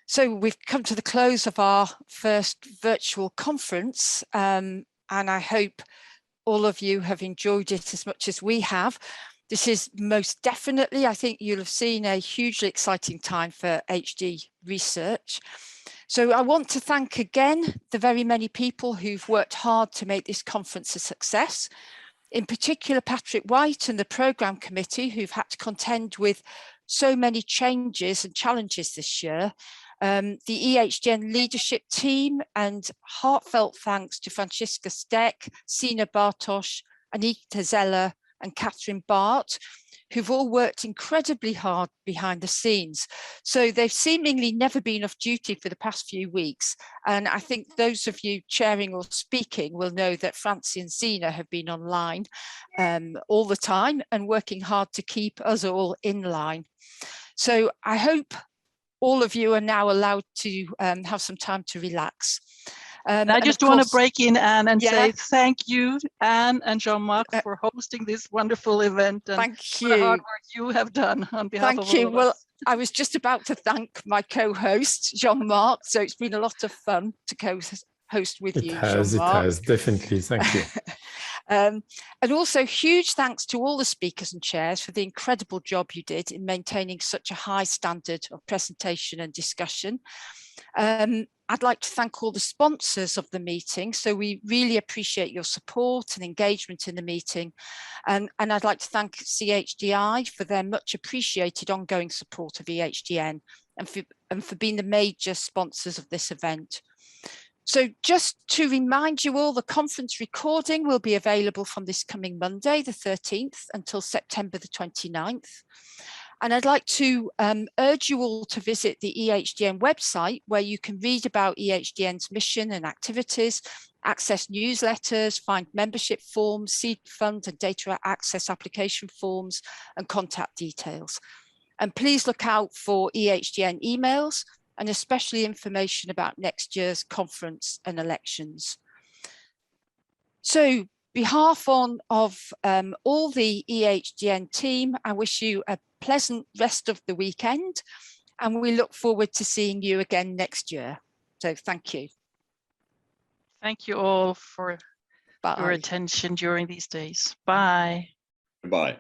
So we've come to the close of our first virtual conference, and I hope all of you have enjoyed it as much as we have. This is most definitely, I think you'll have seen, a hugely exciting time for HD research. So I want to thank again the very many people who've worked hard to make this conference a success. In particular, Patrick White and the programme committee, who've had to contend with so many changes and challenges this year. The EHDN leadership team, and heartfelt thanks to Franziska Steck, Sina Bartosz, Anita Zeller and Catherine Bart, who've all worked incredibly hard behind the scenes. So they've seemingly never been off duty for the past few weeks. And I think those of you chairing or speaking will know that Francie and Sina have been online all the time and working hard to keep us all in line. So I hope all of you are now allowed to have some time to relax. I just want to break in, Anne, and say thank you, Anne and Jean-Marc, for hosting this wonderful event. And thank you. For the hard work you have done on behalf of all of us. Well, I was just about to thank my co-host, Jean-Marc, so it's been a lot of fun to co-host with you, Jean-Marc. It has, definitely, thank you. And also huge thanks to all the speakers and chairs for the incredible job you did in maintaining such a high standard of presentation and discussion. I'd like to thank all the sponsors of the meeting. So we really appreciate your support and engagement in the meeting. And I'd like to thank CHDI for their much appreciated ongoing support of EHDN and for being the major sponsors of this event. So just to remind you all, the conference recording will be available from this coming Monday, the 13th, until September the 29th. And I'd like to urge you all to visit the EHDN website, where you can read about EHDN's mission and activities, access newsletters, find membership forms, seed fund and data access application forms, and contact details. And please look out for EHDN emails, and especially information about next year's conference and elections. So, behalf of all the EHDN team, I wish you a pleasant rest of the weekend, and we look forward to seeing you again next year. So thank you. Thank you all for your attention during these days. Bye. Goodbye.